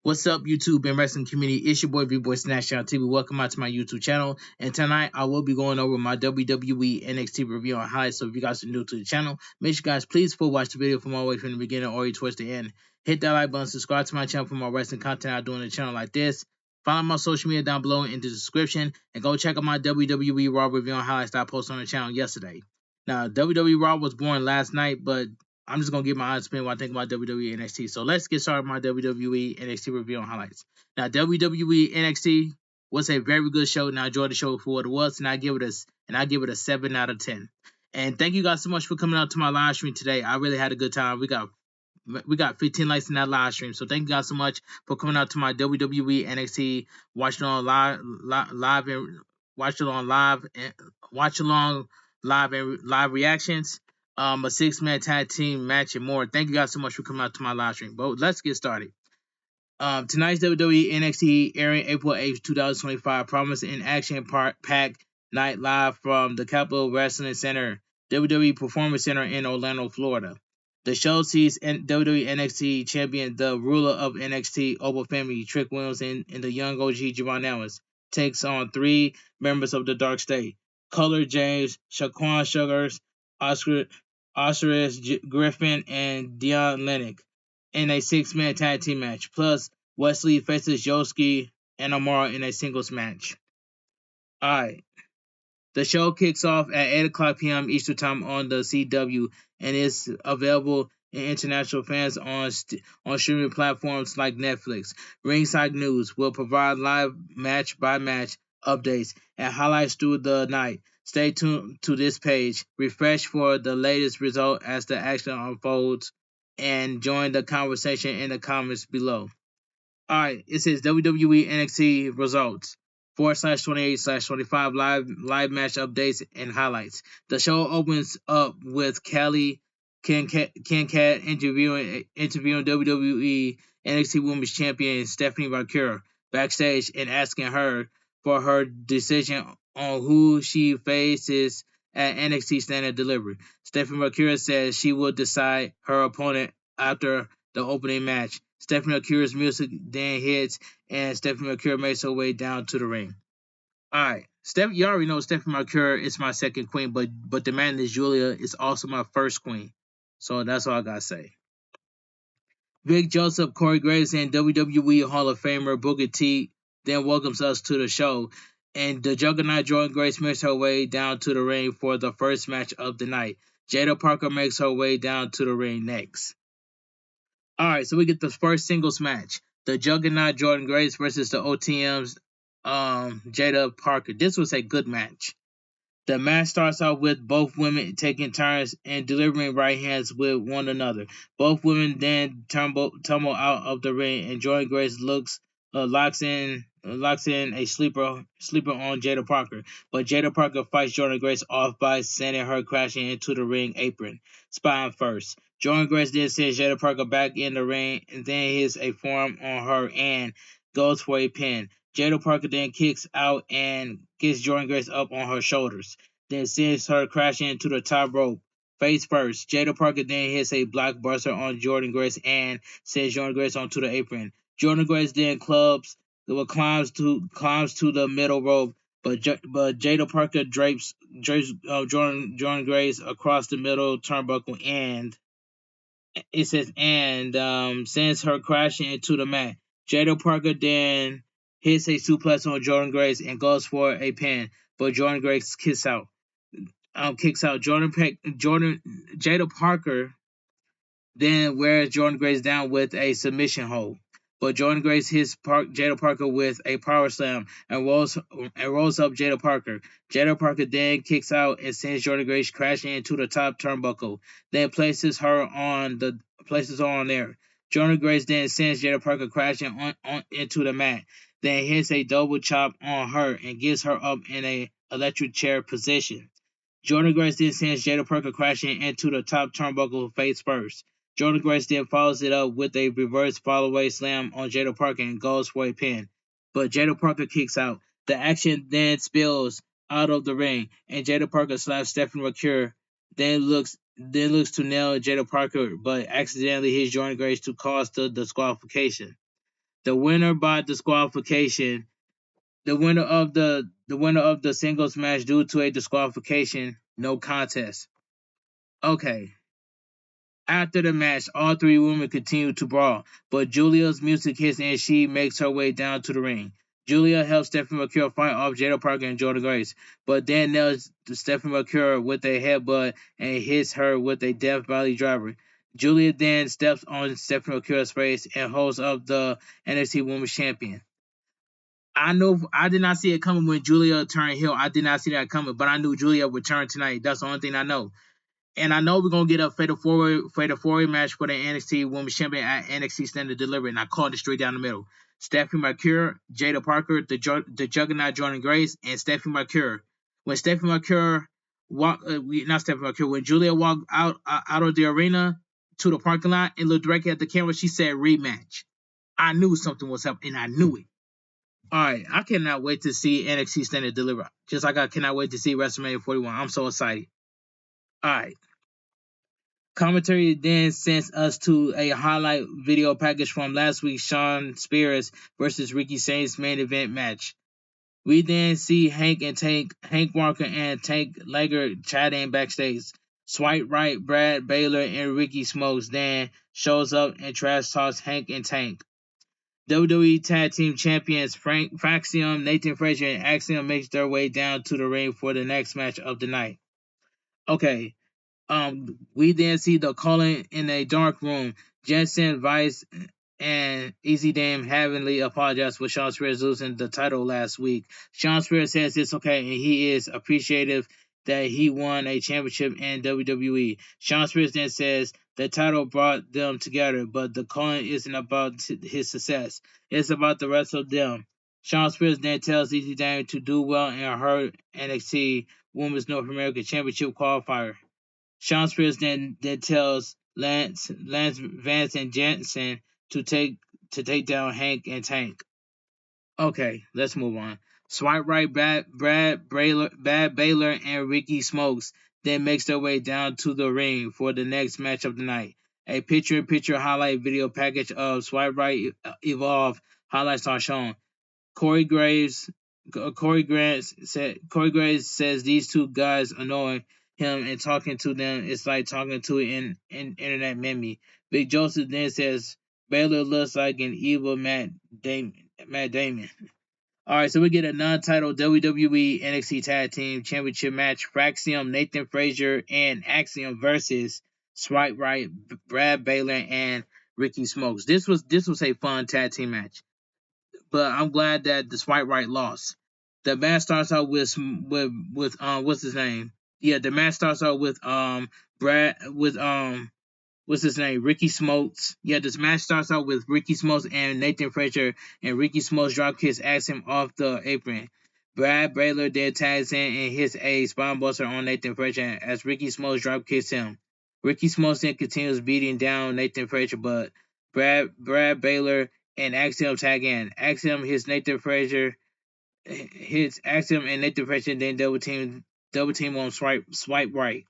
What's up, YouTube and wrestling community? It's your boy Bigboysnacksjonnytv. Welcome out to my YouTube channel. And tonight I will be going over my WWE NXT review on highlights. So if you guys are new to the channel, make sure you guys please full watch the video from all the way from the beginning or towards the end. Hit that like button, subscribe to my channel for more wrestling content I do on the channel like this. Follow my social media down below in the description, and go check out my WWE Raw review on highlights that I posted on the channel yesterday. Now, WWE Raw was born last night, but I'm just going to give my honest opinion what I think about WWE NXT. So let's get started with my WWE NXT review on highlights. Now, WWE NXT was a very good show, and I enjoyed the show for what it was, and I give it a 7 out of 10. And thank you guys so much for coming out to my live stream today. I really had a good time. We got 15 likes in that live stream, so thank you guys so much for coming out to my WWE NXT watch along live reactions, a 6-man tag team match, and more. Thank you guys so much for coming out to my live stream. But let's get started. Tonight's WWE NXT airing April 8th, 2025, promised an action-packed night live from the Capitol Wrestling Center, WWE Performance Center in Orlando, Florida. The show sees WWE NXT champion, the ruler of NXT Oval Family, Trick Williams, and the young OG Javon Ellis takes on 3 members of the Dark State: Color James, Shaquan Sugars, Osiris Griffin, and Dion Lennox in a 6-man tag team match. Plus, Wesley faces Yosuke and Amara in a singles match. Alright. The show kicks off at 8 o'clock p.m. Eastern Time on the CW and is available in international fans on streaming platforms like Netflix. Ringside News will provide live match-by-match updates and highlights through the night. Stay tuned to this page. Refresh for the latest result as the action unfolds, and join the conversation in the comments below. Alright, it says WWE NXT results. /28/25 live match updates and highlights. The show opens up with Kelly Kincaid interviewing WWE NXT Women's Champion Stephanie Vaquer backstage and asking her for her decision on who she faces at NXT Standard Delivery. Stephanie Vaquer says she will decide her opponent after the opening match. Stephanie Vaquer's music then hits, and Stephanie Vaquer makes her way down to the ring. Alright, you already know Stephanie Vaquer is my second queen, but the man is Giulia is also my first queen. So that's all I gotta say. Vic Joseph, Corey Graves, and WWE Hall of Famer Booker T then welcomes us to the show, and the Juggernaut Jordan Grace makes her way down to the ring for the first match of the night. Jada Parker makes her way down to the ring next. Alright, so we get the first singles match. The Juggernaut Jordan Grace versus the OTM's Jada Parker. This was a good match. The match starts out with both women taking turns and delivering right hands with one another. Both women then tumble out of the ring, and Jordan Grace locks in a sleeper on Jada Parker. But Jada Parker fights Jordan Grace off by sending her crashing into the ring apron, spine first. Jordan Grace then sends Jada Parker back in the ring and then hits a forearm on her and goes for a pin. Jada Parker then kicks out and gets Jordan Grace up on her shoulders, then sends her crashing into the top rope, face first. Jada Parker then hits a blockbuster on Jordan Grace and sends Jordan Grace onto the apron. Jordan Grace then climbs to the middle rope, but Jada Parker drapes Jordan Grace across the middle turnbuckle and sends her crashing into the mat. Jada Parker then hits a suplex on Jordan Grace and goes for a pin, but Jordan Grace kicks out. Jada Parker then wears Jordan Grace down with a submission hold, but Jordan Grace hits Jada Parker with a power slam and rolls up Jada Parker. Jada Parker then kicks out and sends Jordan Grace crashing into the top turnbuckle, then places her on there. Jordan Grace then sends Jada Parker crashing on into the mat, then hits a double chop on her and gets her up in a electric chair position. Jordan Grace then sends Jada Parker crashing into the top turnbuckle face first. Jordan Grace then follows it up with a reverse follow-away slam on Jada Parker and goes for a pin, but Jada Parker kicks out. The action then spills out of the ring, and Jada Parker slaps Stephanie Vaquer, then looks to nail Jada Parker, but accidentally hits Jordan Grace to cause the disqualification. The winner by disqualification. The winner of the singles match due to a disqualification. No contest. Okay. After the match, all three women continue to brawl, but Julia's music hits and she makes her way down to the ring. Julia helps Stephanie McCure fight off Jada Parker and Jordan Grace, but then nails Stephanie McCure with a headbutt and hits her with a Death Valley driver. Julia then steps on Stephanie McCure's face and holds up the NXT Women's Champion. I know I did not see it coming when Julia turned heel. I did not see that coming, but I knew Julia would turn tonight. That's the only thing I know. And I know we're gonna get a fatal four-way match for the NXT Women's Champion at NXT Standard Delivery, and I called it straight down the middle. Stephanie McCure, Jada Parker, the Juggernaut Jordan Grace, and Stephanie McCure. When Stephanie McCure not Stephanie McCure, when Julia walked out of the arena to the parking lot and looked directly at the camera, she said rematch. I knew something was up, and I knew it. All right, I cannot wait to see NXT Standard Delivery. Just like I cannot wait to see WrestleMania 41. I'm so excited. All right. Commentary then sends us to a highlight video package from last week's Shawn Spears versus Ricky Saints main event match. We then see Hank Walker and Tank Lager chatting backstage. Swipe right, Brad Baylor and Ricky Smokes then shows up and trash talks Hank and Tank. WWE Tag Team Champions Faxion, Nathan Frazier, and Axiom makes their way down to the ring for the next match of the night. Okay. We then see the calling in a dark room. Jensen, Vice, and Easy Dame Heavenly apologize for Shawn Spears losing the title last week. Shawn Spears says it's okay, and he is appreciative that he won a championship in WWE. Shawn Spears then says the title brought them together, but the calling isn't about his success. It's about the rest of them. Shawn Spears then tells Easy Dame to do well in her NXT Women's North American Championship qualifier. Shawn Spears then tells Lance, Vance, and Jensen to take down Hank and Tank. Okay, let's move on. Swipe right, Brad Baylor, and Ricky Smokes then makes their way down to the ring for the next match of the night. A picture-in-picture highlight video package of Swipe Right Evolve highlights are shown. Corey Graves says these two guys annoy him, and talking to them is like talking to an internet meme. Big Joseph then says Baylor looks like an evil Matt Damon. Alright, so we get a non-title WWE NXT Tag Team Championship match. Faxion, Nathan Frazier, and Axiom versus Swipe Right, Brad Baylor, and Ricky Smokes. This was a fun tag team match, but I'm glad that the Swipe Right lost. The match starts out with what's his name? Yeah, the match starts out with what's his name? Ricky Smokes. Yeah, this match starts out with Ricky Smokes and Nathan Frazier, and Ricky Smokes drop kicks him off the apron. Brad Baylor then tags in and hits a spinebuster on Nathan Frazier as Ricky Smokes drop kicks him. Ricky Smokes then continues beating down Nathan Frazier, but Brad Baylor and Axiom tag in. Axiom hits Nathan Frazier, hits Axiom and Nathan Frazier, then double team on Swipe Right.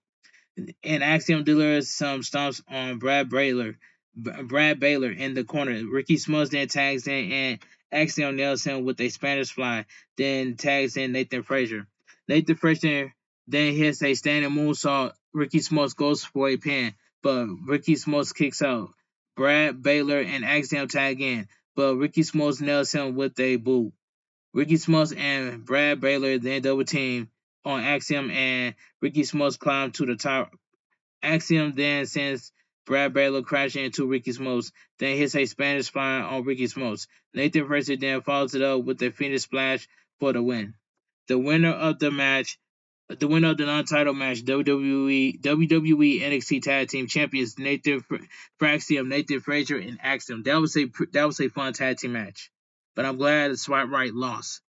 And Axiom delivers some stomps on Brad Baylor in the corner. Ricky Smokes then tags in and Axiom nails him with a Spanish fly, then tags in Nathan Frazier. Nathan Frazier then hits a standing moonsault. Ricky Smokes goes for a pin, but Ricky Smokes kicks out. Brad Baylor and Axiom tag in, but Ricky Smokes nails him with a boot. Ricky Smokes and Brad Baylor then double team on Axiom, and Ricky Smokes climb to the top. Axiom then sends Brad Baylor crashing into Ricky Smokes, then hits a Spanish fly on Ricky Smokes. Nathan Frazier then follows it up with a Phoenix Splash for the win. The winner of the non-title match, WWE NXT Tag Team Champions Nathan Frazier, and Axiom. That was a fun tag team match, but I'm glad Swipe Right lost.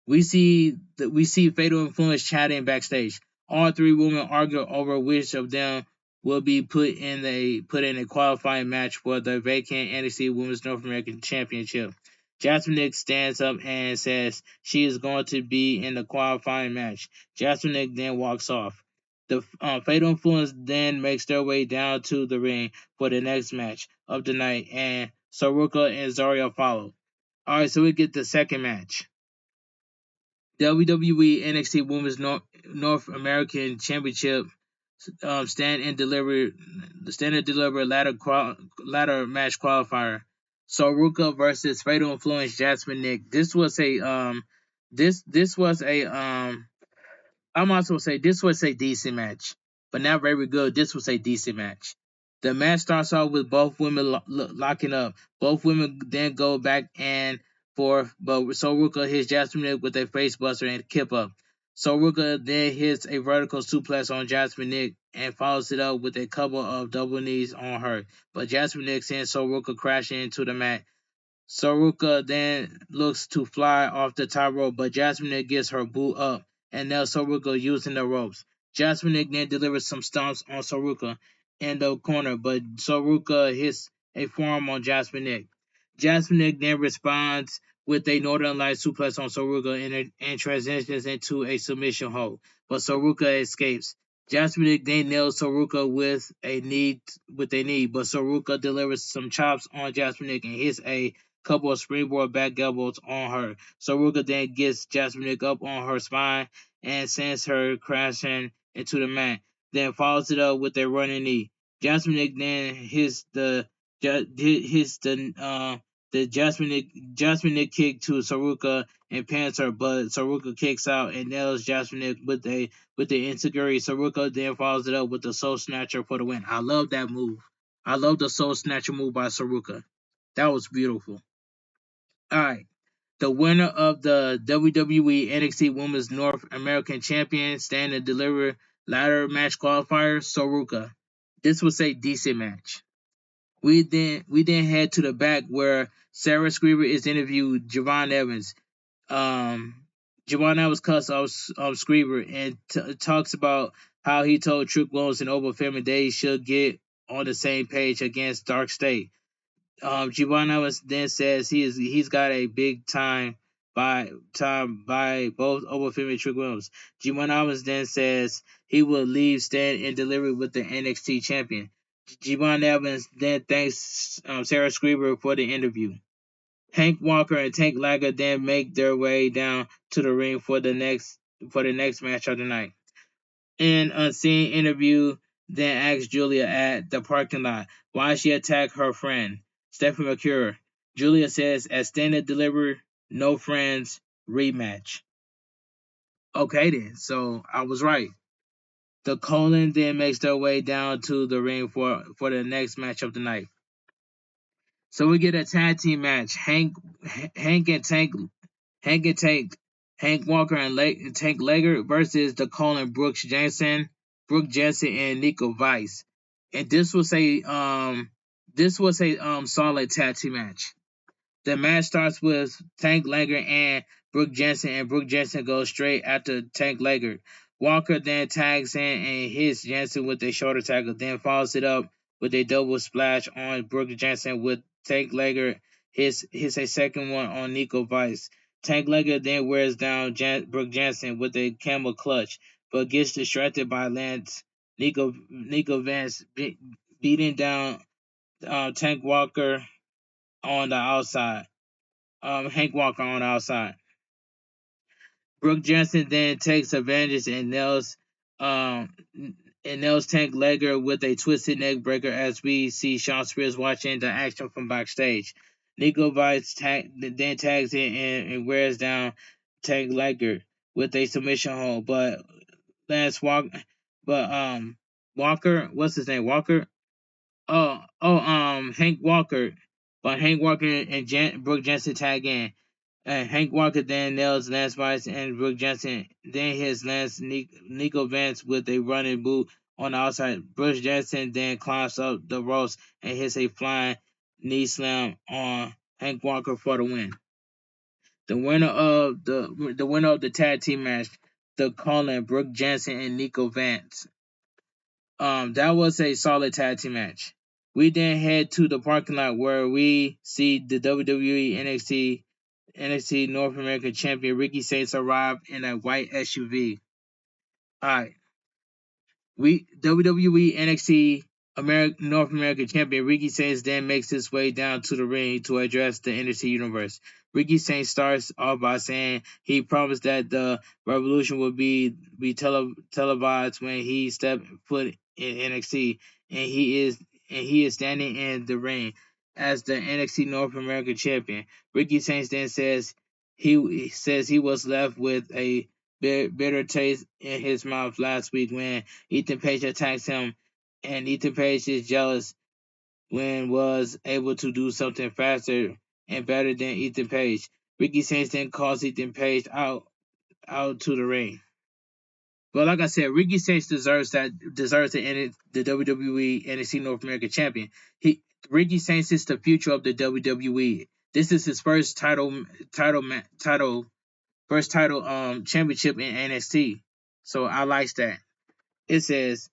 We see Fatal Influence chatting backstage. All three women argue over which of them will be put in a qualifying match for the vacant NXT Women's North American Championship. Jasmine Nick stands up and says she is going to be in the qualifying match. Jasmine Nick then walks off. The Fatal Influence then makes their way down to the ring for the next match of the night, and Soroka and Zarya followed. Alright, so we get the second match. WWE NXT Women's North American Championship stand and deliver ladder match qualifier. Soroka versus Fatal Influence Jasmine Nick. This was a I'm also say this was a decent match, but not very good. This was a decent match. The match starts off with both women locking up. Both women then go back and forth, but Soroka hits Jasmine with a face buster and kip up. Soroka then hits a vertical suplex on Jasmine Nick and follows it up with a couple of double knees on her, but Jasmine Nick sends Soroka crashing into the mat. Soroka then looks to fly off the top rope, but Jasmine gets her boot up and nails Soroka using the ropes. Jasmine then delivers some stomps on Soroka in the corner, but Soroka hits a forearm on Jasmine. Jasmine then responds with a Northern Light suplex on Soroka and transitions into a submission hold, but Soroka escapes. Jasmine then nails Soroka with a knee, but Soroka delivers some chops on Jasmine and hits a couple of springboard back elbows on her. Soroka then gets Jasmine up on her spine and sends her crashing into the mat. Then follows it up with a running knee. Jasmine then hits the Jasmine kick to Soroka and pants her, but Soroka kicks out and nails Jasmine with the insecurity. Soroka then follows it up with the Soul Snatcher for the win. I love that move. I love the Soul Snatcher move by Soroka. That was beautiful. Alright. The winner of the WWE NXT Women's North American Champion stand and deliver ladder match qualifier, Soroka. This was a decent match. We then head to the back where Sarah Screever is interviewed Javon Evans. Javon Evans cuts off Screever and talks about how he told Trick Williams and Obafemi they should get on the same page against Dark State. Giovanni Evans then says he's got a big time by both Obafemi and Trick Williams. Giovanni Evans then says he will leave Stand and Delivery with the NXT champion. Giovanni Evans then thanks Sarah Screever for the interview. Hank Walker and Tank Lager then make their way down to the ring for the next match of the night. In a scene interview, then asks Julia at the parking lot why she attacked her friend, Stephanie McCure. Julia says, as standard delivery, no friends, rematch. Okay then, so I was right. The Colon then makes their way down to the ring for the next match of the night. So we get a tag team match. Hank and Tank Hank Walker and Tank Lager versus the Colin Brooke Jensen and Nico Vice. And this was a solid tag team match. The match starts with Tank Lager and Brooke Jensen goes straight after Tank Lager. Walker then tags in and hits Jensen with a shoulder tackle, then follows it up with a double splash on Brooke Jensen with Tank Lager hits a second one on Nico Vice. Tank Lager then wears down Brooke Jensen with a camel clutch, but gets distracted by Lance Nico Vance beating down Tank Walker on the outside. Hank Walker on the outside. Brooke Jensen then takes advantage and nails Tank Lager with a twisted neck breaker as we see Shawn Spears watching the action from backstage. Nico Vice then tags in and wears down Tank Lager with a submission hold, but Walker, what's his name? Walker? Hank Walker. But Hank Walker and Brooke Jensen tag in. Hank Walker then nails Lance Vice and Brooke Jensen, then hits Nico Vance with a running boot on the outside. Brooke Jensen then climbs up the ropes and hits a flying knee slam on Hank Walker for the win. The winner of the tag team match, the Colin Brooke Jensen and Nico Vance. That was a solid tag team match. We then head to the parking lot where we see the WWE NXT North American Champion Ricky Saints arrive in a white SUV. Alright. WWE NXT North American champion Ricky Saints then makes his way down to the ring to address the NXT universe. Ricky Saints starts off by saying he promised that the revolution would be televised when he stepped foot in NXT, and he is standing in the ring as the NXT North American champion. Ricky Saints then says he was left with a bitter taste in his mouth last week when Ethan Page attacks him, and Ethan Page is jealous when was able to do something faster and better than Ethan Page. Ricky Saints then calls Ethan Page out to the ring. But like I said, Ricky Saints deserves the WWE NXT North American champion. Ricky Saints is the future of the WWE. This is his first championship in NXT. So I like that. It says,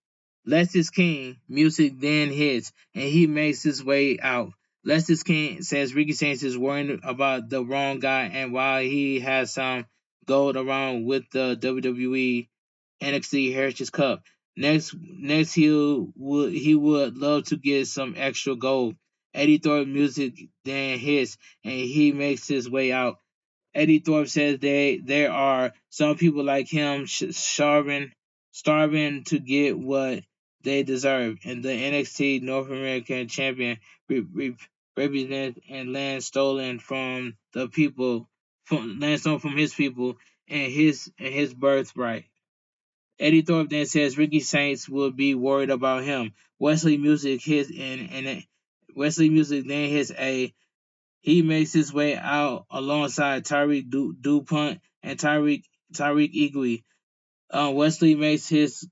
Less is King, music then hits, and he makes his way out. Less is King says Ricky Saints is worrying about the wrong guy, and while he has some gold around with the WWE NXT Heritage Cup, next he would love to get some extra gold. Eddie Thorpe music then hits, and he makes his way out. Eddie Thorpe says there are some people like him starving to get what they deserve, and the NXT North American champion represents and land stolen from the people, land stolen from his people and his birthright. Eddie Thorpe then says Ricky Saints will be worried about him. Wesley Music hits and Wesley Music then hits a he makes his way out alongside Tyreek DuPont and Tyreek Eagley. Wesley makes his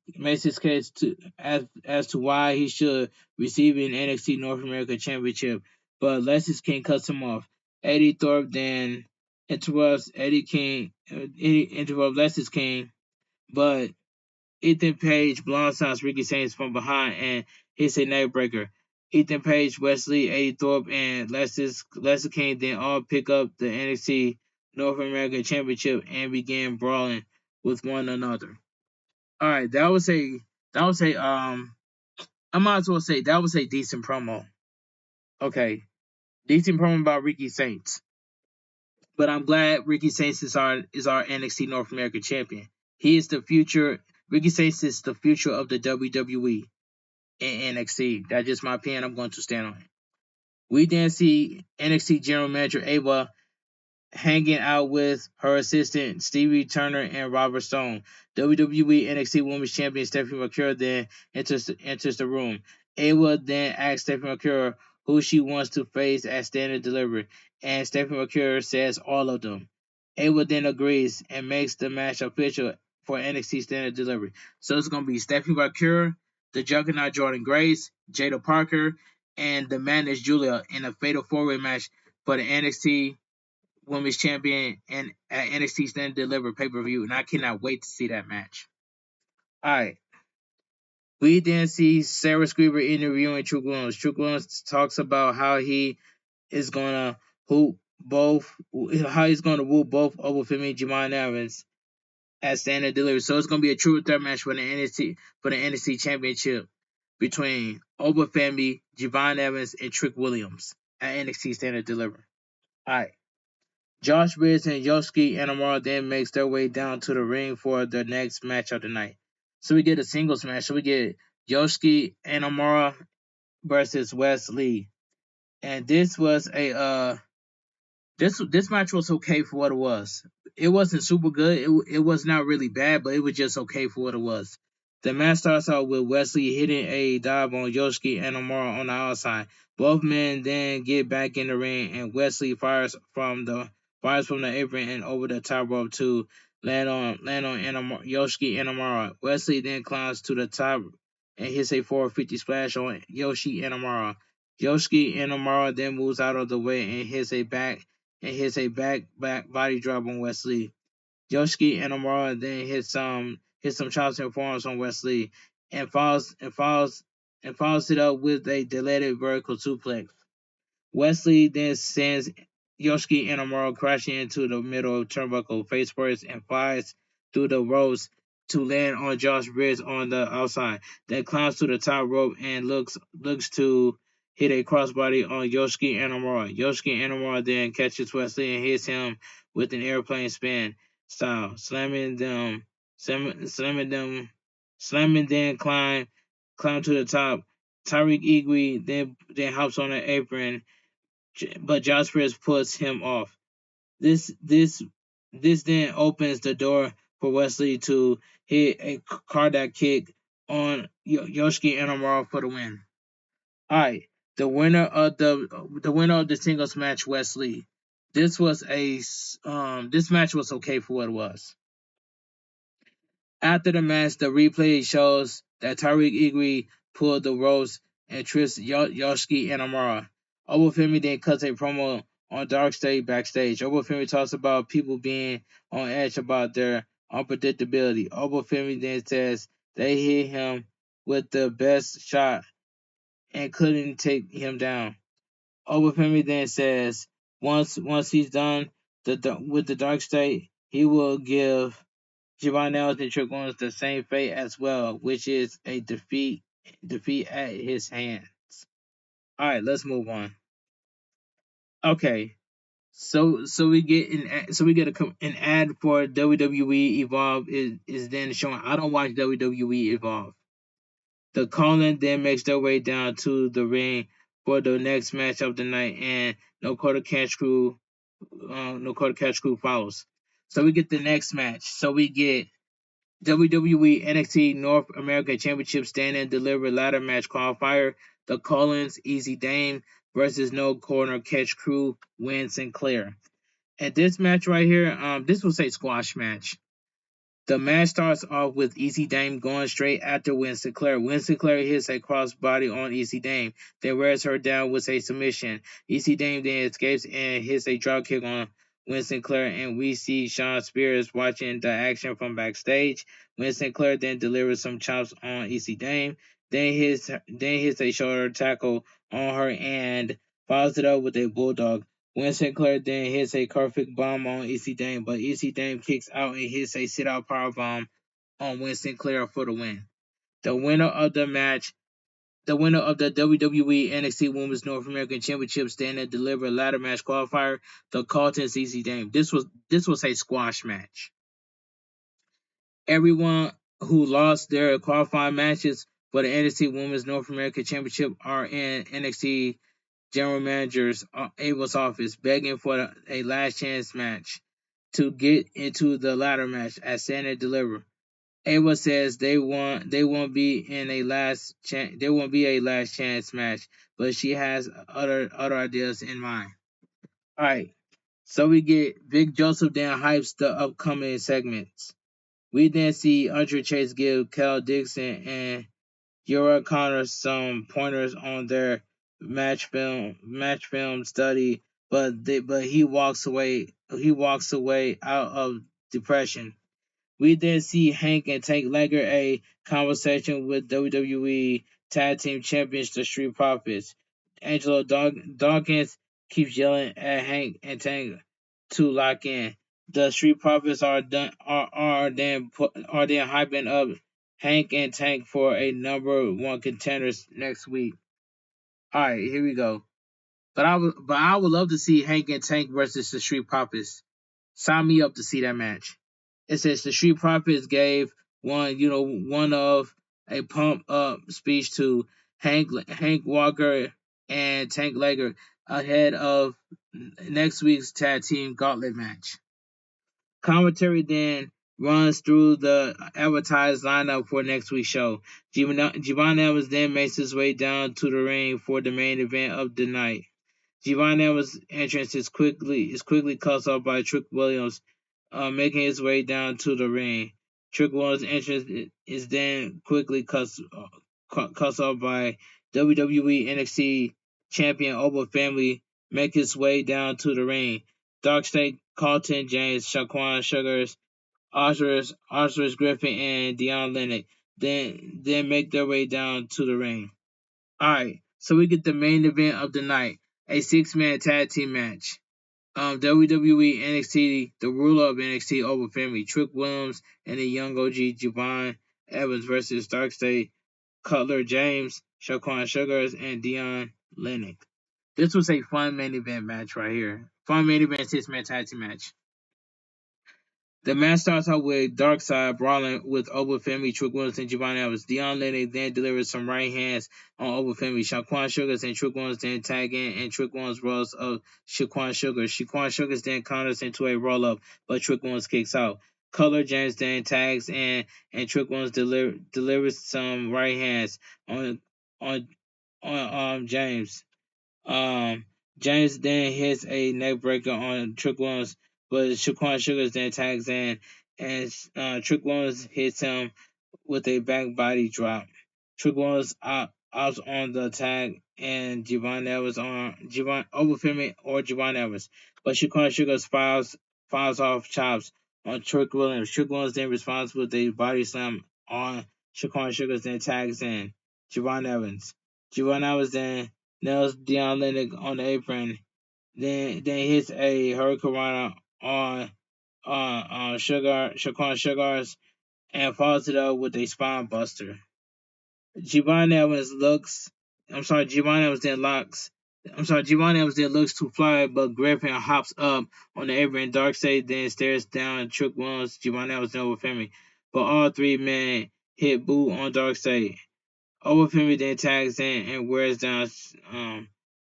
case as to why he should receive an NXT North America Championship, but Lexis King cuts him off. Eddie Thorpe then interrupts Lexis King, but Ethan Page blindsides Ricky Saints from behind and hits a neck breaker. Ethan Page, Wesley, Eddie Thorpe, and Lester King then all pick up the NXT North American Championship and begin brawling with one another. All right, that was a I might as well say that was a decent promo. Okay, decent promo about Ricky Saints. But I'm glad Ricky Saints is our NXT North American champion. He is the future. Ricky Saints is the future of the WWE in NXT. That's just my opinion. I'm going to stand on it. We then see NXT General Manager Ava hanging out with her assistant Stevie Turner and Robert Stone. WWE NXT Women's Champion Stephanie McCure then enters the room. Ava then asks Stephanie McCure who she wants to face at Standard Delivery, and Stephanie McCure says all of them. Ava then agrees and makes the match official for NXT Standard Delivery. So it's going to be Stephanie McCure, the Juggernaut Jordan Grace, Jada Parker, and the Madness Julia in a fatal four-way match for the NXT Women's Champion and at NXT Stand Deliver pay-per-view, and I cannot wait to see that match. Alright. We then see Sarah Screever interviewing Trick Williams. Trick Williams talks about how he is gonna woo both Obafemi Jamon Evans at Standard Delivery. So it's gonna be a true threat match for the NXT Championship between Obafemi, Javon Evans, and Trick Williams at NXT Standard Delivery. Alright. Josh Briggs and Yosuke Inamura then makes their way down to the ring for the next match of the night. So we get a singles match. So we get Yosuke Inamura versus Wes Lee. And this was this match was okay for what it was. It wasn't super good. It was not really bad, but it was just okay for what it was. The match starts out with Wesley hitting a dive on Yosuke Inamura on the outside. Both men then get back in the ring, and Wesley fires from the apron and over the top rope to land on Yosuke Inamura. Wesley then climbs to the top and hits a 450 splash on Yosuke Inamura. Yosuke Inamura then moves out of the way and hits a back body drop on Wesley. Yosuke Inamura then hits some chops and forearms on Wesley and follows it up with a delayed vertical suplex. Wesley then sends Yosuke Inamura crashing into the middle of turnbuckle face first and flies through the ropes to land on Josh Briggs on the outside. Then climbs to the top rope and looks to hit a crossbody on Yoshiki Inamura. Yoshiki Inamura then catches Wesley and hits him with an airplane spin style, slamming them, then climb to the top. Tariq Igwe then hops on the apron, but Josh Briggs puts him off. This this this then opens the door for Wesley to hit a cardiac kick on Yoshiki Inamura for the win. All right, the winner of the singles match, Wesley. This match was okay for what it was. After the match, the replay shows that Tariq Igwe pulled the ropes and trips Yoshiki Inamura. Obafemi then cuts a promo on Dark State backstage. Obafemi talks about people being on edge about their unpredictability. Obafemi then says they hit him with the best shot and couldn't take him down. Obafemi then says once he's done with the Dark State, he will give Giovanni and Trick Williams the same fate as well, which is a defeat at his hands. All right, let's move on. Okay, so we get an ad for WWE Evolve is then showing. I don't watch WWE Evolve. The Colin then makes their way down to the ring for the next match of the night, and No Quarter Catch Crew follows. So we get the next match. So we get WWE NXT North America Championship Stand and Deliver Ladder Match Qualifier. The Collins Easy Dame versus No Corner Catch Crew Win Sinclair. And this match right here, this was a squash match. The match starts off with Easy Dame going straight after Win Sinclair. Win Sinclair hits a crossbody on Easy Dame, then wears her down with a submission. Easy Dame then escapes and hits a dropkick on Win Sinclair, and we see Shawn Spears watching the action from backstage. Win Sinclair then delivers some chops on Easy Dame, then hits a shoulder tackle on her and follows it up with a bulldog. Win Sinclair then hits a perfect bomb on EC Dame, but EC Dame kicks out and hits a sit-out powerbomb on Win Sinclair for the win. The winner of the WWE NXT Women's North American Championship Stand and Deliver Ladder Match Qualifier, the Carlton's EC Dame. This was a squash match. Everyone who lost their qualifying matches for the NXT Women's North American Championship are in NXT General Manager's Abel's office, begging for a last chance match to get into the ladder match at Stand and Deliver. Abel says they won't be a last chance match, but she has other ideas in mind. All right, so we get Big Joseph then hypes the upcoming segments. We then see Andre Chase give Cal Dixon and Yura Connor some pointers on their match film study, but he walks away out of depression. We then see Hank and Tank Legger a conversation with WWE Tag Team Champions, the Street Profits. Angelo Dawkins keeps yelling at Hank and Tank to lock in. The Street Profits are then hyping up Hank and Tank for a number one contenders next week. All right, here we go. But I would love to see Hank and Tank versus the Street Profits. Sign me up to see that match. It says the Street Profits gave one of a pump up speech to Hank Walker and Tank Legger ahead of next week's tag team gauntlet match. Commentary then runs through the advertised lineup for next week's show. Giovanni Evans then makes his way down to the ring for the main event of the night. Giovanni Evans' entrance is quickly cut off by Trick Williams, making his way down to the ring. Trick Williams' entrance is then quickly cut off by WWE NXT champion Oba Family, make his way down to the ring. Dark State, Carlton James, Shaquan Sugars, Osiris Griffin, and Deion Lennox then make their way down to the ring. Alright, so we get the main event of the night, a 6-man tag team match. WWE NXT, the ruler of NXT over Family, Trick Williams and the young OG Javon Evans versus Darkseid, Cutler James, Shaquan Sugars, and Dion Lennox. This was a fun main event match right here. Fun main event 6-man tag team match. The match starts out with Darkseid brawling with Obafemi, Trick Williams, and Giovanni Evans. Dion Lennox then delivers some right hands on Obafemi. Shaquan Sugars and Trick Williams then tag in, and Trick Williams rolls up Shaquan Sugars. Shaquan Sugars then counters into a roll up, but Trick Williams kicks out. Color James then tags in, and Trick Williams delivers some right hands on James. Um, James then hits a neck breaker on Trick Williams, but Shaquan Sugars then tags in, and Trick Williams hits him with a back body drop. Trick Williams out on the tag, and Javon Evans on Javon Obafemi or Javon Evans, but Shaquan Sugars fires off chops on Trick Williams. Trick Williams then responds with a body slam on Shaquan Sugars, then tags in Javon Evans. Javon Evans then nails Dion Lennox on the apron, then hits a hurricanrana on Shaquan Sugars, and follows it up with a spine buster. Giovanni Evans looks. Giovanni Evans then locks. Giovanni Evans then looks to fly, but Griffin hops up on the apron. Darkseid then stares down Trick Williams, Giovanni Evans, and Obafemi. But all three men hit boot on Darkseid. Obafemi then tags in and wears down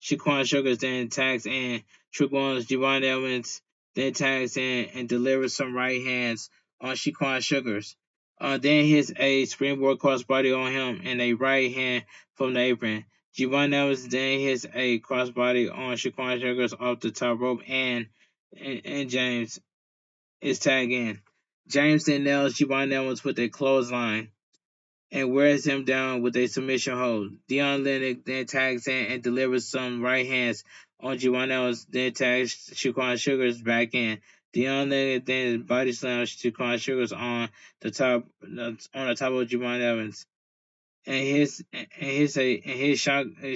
Shaquan Sugars, then tags in Trick Williams. Giovanni Evans then tags in and delivers some right hands on Shaquan Sugars. Then hits a springboard crossbody on him and a right hand from the apron. Giovanni Evans then hits a crossbody on Shaquan Sugars off the top rope, and James is tagged in. James then nails Giovanni Evans with a clothesline and wears him down with a submission hold. Dion Lennox then tags in and delivers some right hands on Giovanni Evans, then tags Shaquan Sugars back in. Dion Lennox then body slams Shaquan Sugars on the top of Giovanni Evans, and his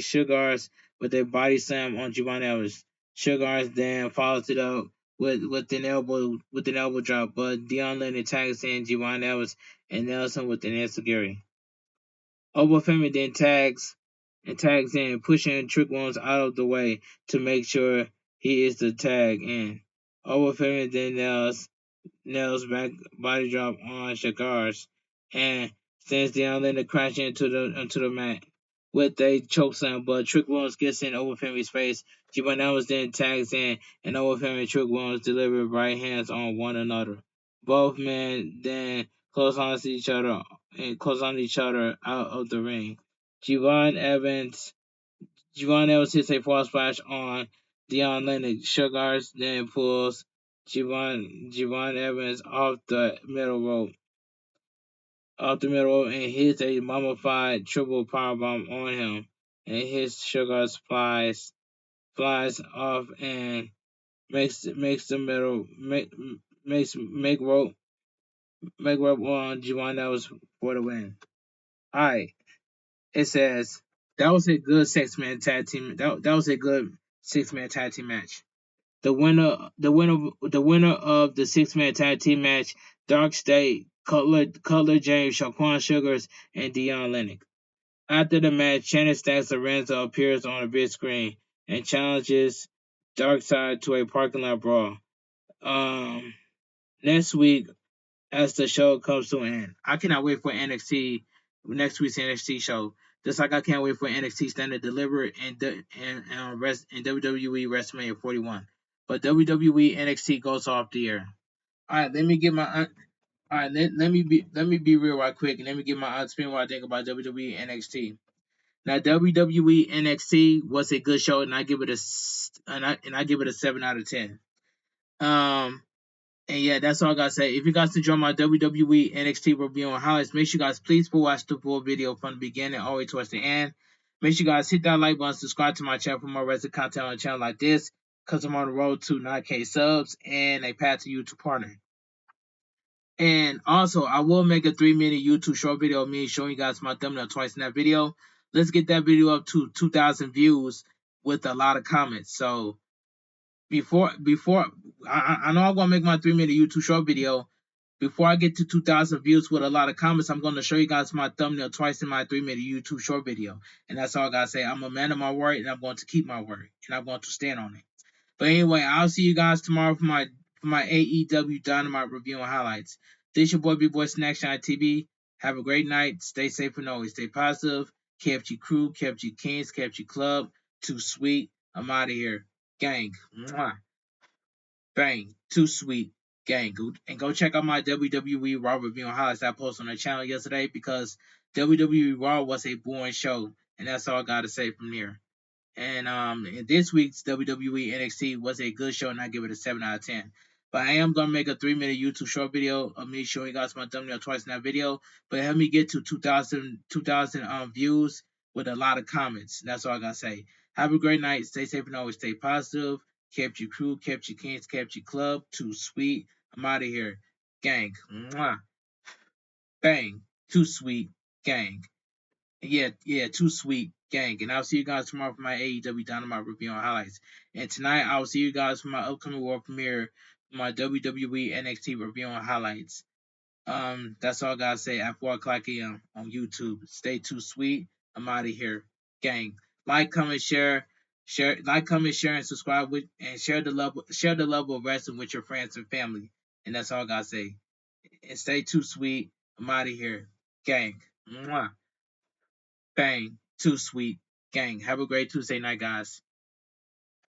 Sugars with a body slam on Giovanni Evans. Sugars then follows it up with an elbow drop, but Dion Lennox tags in Giovanni Evans and nails him with an enziguri. Obafemi then tags in, pushing Trick Williams out of the way to make sure he is the tag in. Obafemi then nails back body drop on Shakars and sends Dion Lennox crashing into the mat with a chokeslam, but Trick Williams gets in Obafemi's face. Giovanni Evans then tags in, and Obafemi and Trick Williams deliver right hands on one another. Both men then close on each other out of the ring. Giovanni Evans hits a false splash on Dion Lennox. Sugars then pulls Giovanni Evans off the middle rope and hits a mummified triple powerbomb on him, and his Sugars flies off and makes rope on Giovanni Evans for the win. Alright. It says that was a good 6-man tag team. That was a good 6-man tag team match. The winner of the 6-man tag team match, Darkseid, Cutler James, Shaquan Sugars, and Dion Lennox. After the match, Shannon Stacks Lorenzo appears on the big screen and challenges Darkseid to a parking lot brawl. Next week, as the show comes to an end, I cannot wait for next week's NXT show. Just like I can't wait for NXT Standard Delivery and WWE WrestleMania 41. But WWE NXT goes off the air. All right, let me get my let me be real right quick, and let me get my spin what I think about WWE NXT. Now WWE NXT was a good show, and I give it a 7 out of 10. And yeah, that's all I gotta say. If you guys enjoy my WWE NXT review and highlights, make sure you guys please watch the full video from the beginning all the way towards the end. Make sure you guys hit that like button, subscribe to my channel for more wrestling content on a channel like this, because I'm on the road to 9K subs and a path to YouTube partner. And also, I will make a 3-minute YouTube short video of me showing you guys my thumbnail twice in that video. Let's get that video up to 2,000 views with a lot of comments. So before I know I'm gonna make my 3 minute YouTube short video. Before I get to 2,000 views with a lot of comments, I'm going to show you guys my thumbnail twice in my 3 minute YouTube short video. And that's all I got to say. I'm a man of my word, and I'm going to keep my word, and I'm going to stand on it. But anyway, I'll see you guys tomorrow for my AEW Dynamite review and highlights. This your boy Bigboysnacksjonnytv. Have a great night. Stay safe and always stay positive. KFG crew, KFG Kings, KFG Club. Too sweet. I'm out of here. Gang. Mwah. Bang. Too sweet. Gang. And go check out my WWE Raw review and highlights I posted on the channel yesterday because WWE Raw was a boring show. And that's all I got to say from here. And in this week's WWE NXT was a good show, and I give it a 7 out of 10. But I am gonna make a 3 minute YouTube short video of me showing you guys my thumbnail twice in that video. But help me get to 2,000 views with a lot of comments. That's all I gotta say. Have a great night. Stay safe and always stay positive. Kept your crew, kept your kings, kept your club. Too sweet. I'm out of here. Gang. Mwah. Bang. Too sweet. Gang. Yeah, too sweet, gang. And I'll see you guys tomorrow for my AEW Dynamite review and highlights. And tonight I'll see you guys for my upcoming world premiere, my WWE NXT review and highlights. That's all I gotta say at 4 o'clock a.m. on YouTube. Stay too sweet. I'm out of here, gang. Like, comment, like, comment, share, and subscribe with, and share the love of wrestling with your friends and family. And that's all I gotta say. And stay too sweet. I'm out of here, gang. Mwah. Bang. Too sweet. Gang. Have a great Tuesday night, guys.